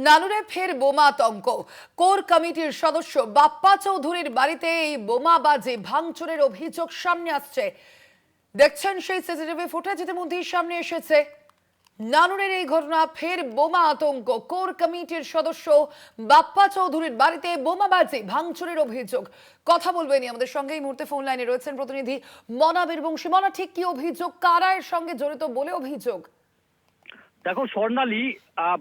নানুরে ফের বোমা আতঙ্ক। কোর কমিটির সদস্য বাপ্পা চৌধুরীর বাড়িতে এই বোমাবাজি ভাঙচুরের অভিযোগ সামনে আসছে। দেখছেন সেই সিসিটিভি ফুটেজ ইতিমধ্যেই সামনে এসেছে। নানুরের এই ঘটনা, ফের বোমা আতঙ্ক। কোর কমিটির সদস্য বাপ্পা চৌধুরীর বাড়িতে বোমাবাজি ভাঙচুরের অভিযোগ। কথা বলবেন আমাদের সঙ্গে এই মুহূর্তে ফোন লাইনে রয়েছেন প্রতিনিধি মনা বীরবংশী। মনা, ঠিক কি অভিযোগ, কারা এর সঙ্গে জড়িত বলে অভিযোগ? দেখো স্বর্ণালী,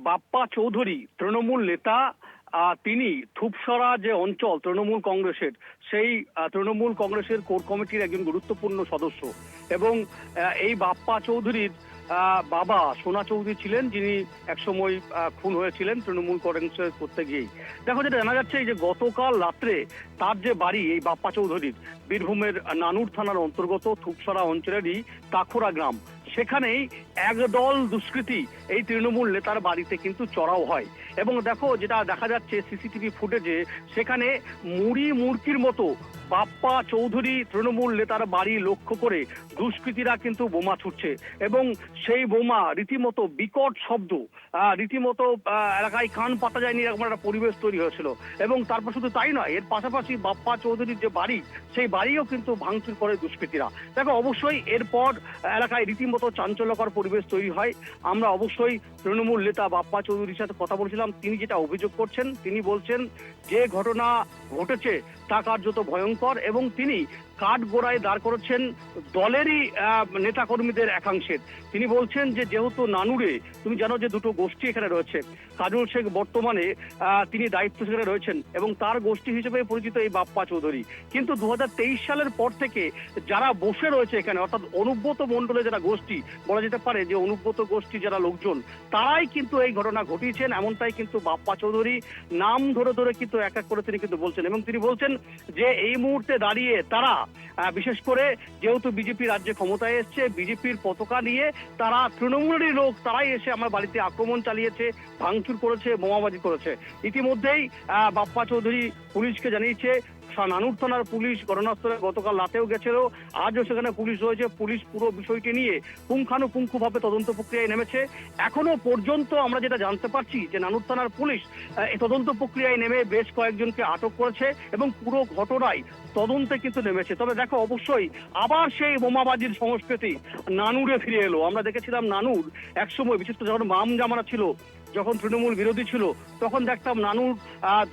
বাপ্পা চৌধুরী তৃণমূল নেতা। তিনি থুপসরা যে অঞ্চল তৃণমূল কংগ্রেসের, সেই তৃণমূল কংগ্রেসের কোর কমিটির একজন গুরুত্বপূর্ণ সদস্য। এবং এই বাপ্পা চৌধুরীর বাবা সোনা চৌধুরী ছিলেন, যিনি একসময় খুন হয়েছিলেন তৃণমূল কংগ্রেস করতে গিয়েই। দেখো, যেটা জানা যাচ্ছে এই যে গতকাল রাত্রে তার যে বাড়ি, এই বাপ্পা চৌধুরীর বীরভূমের নানুর থানার অন্তর্গত থুপসরা অঞ্চলেরই কাখোরা গ্রাম, সেখানেই একদল দুষ্কৃতী এই তৃণমূল নেতার বাড়িতে কিন্তু চড়াও হয়। এবং দেখো, যেটা দেখা যাচ্ছে সিসিটিভি ফুটেজে, সেখানে মুড়ি মুড়কির মতো বাপ্পা চৌধুরী তৃণমূল নেতার বাড়ি লক্ষ্য করে দুষ্কৃতীরা কিন্তু বোমা ছুটছে। এবং সেই বোমা রীতিমতো বিকট শব্দ, রীতিমতো এলাকায় কান পাতা যায়নি এরকম একটা পরিবেশ তৈরি হয়েছিল। এবং তারপর শুধু তাই নয়, এর পাশাপাশি বাপ্পা চৌধুরীর যে বাড়ি, সেই বাড়িও কিন্তু ভাঙচুর করে দুষ্কৃতীরা। দেখো, অবশ্যই এরপর এলাকায় রীতিমতো চাঞ্চল্যকর পরিবেশ তৈরি হয়। আমরা অবশ্যই তৃণমূল নেতা বাপ্পা চৌধুরীর সাথে কথা বলছিলাম। তিনি যেটা অভিযোগ করছেন, তিনি বলছেন যে ঘটনা ঘটেছে তা কার্যত ভয়ঙ্কর, এবং তিনি কাঠগোড়ায় দাঁড় করেছেন দলেরই নেতাকর্মীদের একাংশের। তিনি বলছেন যে যেহেতু নানুরে তুমি জানো যে দুটো গোষ্ঠী এখানে রয়েছে, কাজল শেখ বর্তমানে তিনি দায়িত্ব সেখানে রয়েছেন, এবং তার গোষ্ঠী হিসেবে পরিচিত এই বাপ্পা চৌধুরী। কিন্তু 2023 সালের পর থেকে যারা বসে রয়েছে এখানে, অর্থাৎ অনুব্রত মণ্ডলের যারা গোষ্ঠী, বলা যেতে পারে যে অনুব্রত গোষ্ঠী যারা লোকজন, তারাই কিন্তু এই ঘটনা ঘটিয়েছেন। এমনটাই কিন্তু বাপ্পা চৌধুরী নাম ধরে ধরে কিন্তু এক এক করে তিনি কিন্তু বলছেন। এবং তিনি বলছেন যে এই মুহূর্তে দাঁড়িয়ে তারা, বিশেষ করে যেহেতু বিজেপি রাজ্যে ক্ষমতায় এসছে, বিজেপির পতাকা নিয়ে তারা তৃণমূলেরই লোক, তারাই এসে আমার বাড়িতে আক্রমণ চালিয়েছে, ভাঙচুর করেছে, বোমাবাজি করেছে। ইতিমধ্যেই বাপ্পা চৌধুরী পুলিশকে জানিয়েছে। নানুর থানার পুলিশ ঘটনাস্থলে গতকাল রাতেও গেছিল, আজও সেখানে পুলিশ রয়েছে। পুলিশ পুরো বিষয়টি নিয়ে পুঙ্খানুপুঙ্খভাবে তদন্ত প্রক্রিয়ায় নেমেছে। এখনো পর্যন্ত আমরা যেটা জানতে পারছি যে নানুর থানার পুলিশ এই তদন্ত প্রক্রিয়ায় নেমে বেশ কয়েকজনকে আটক করেছে এবং পুরো ঘটনায় তদন্তে কিন্তু নেমেছে। তবে দেখো, অবশ্যই আবার সেই বোমাবাজির সংস্কৃতি নানুরে ফিরে এলো। আমরা দেখেছিলাম নানুর একসময়, বিশেষ করে যখন বাম জামানা ছিল, যখন তৃণমূল বিরোধী ছিল, তখন দেখতাম নানুর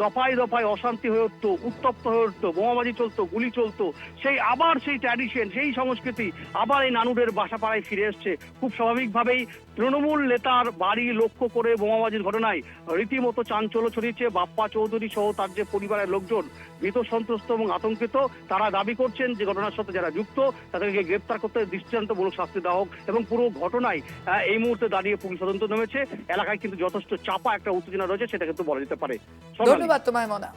দফায় দফায় অশান্তি হয়ে উঠতো, উত্তপ্ত হয়ে উঠতো, বোমাবাজি চলতো, গুলি চলতো। সেই আবার সেই ট্র্যাডিশন, সেই সংস্কৃতি আবার এই নানুরের বাসাপাড়ায় ফিরে এসছে। খুব স্বাভাবিকভাবেই তৃণমূল নেতার বাড়ি লক্ষ্য করে বোমাবাজির ঘটনায় রীতিমতো চাঞ্চল্য ছড়িয়েছে। বাপ্পা চৌধুরী সহ তার যে পরিবারের লোকজন ভীত সন্ত্রস্ত এবং আতঙ্কিত। তারা দাবি করছেন যে ঘটনার সাথে যারা যুক্ত তাদেরকে গ্রেপ্তার করতে দৃষ্টান্তমূলক শাস্তি দেওয়া হোক। এবং পুরো ঘটনায় এই মুহূর্তে দাঁড়িয়ে পুলিশ তদন্ত নেমেছে। এলাকায় কিন্তু যথেষ্ট চাপা একটা উত্তেজনা রয়েছে, সেটা কিন্তু বলা যেতে পারে। ধন্যবাদ তোমায় মনা।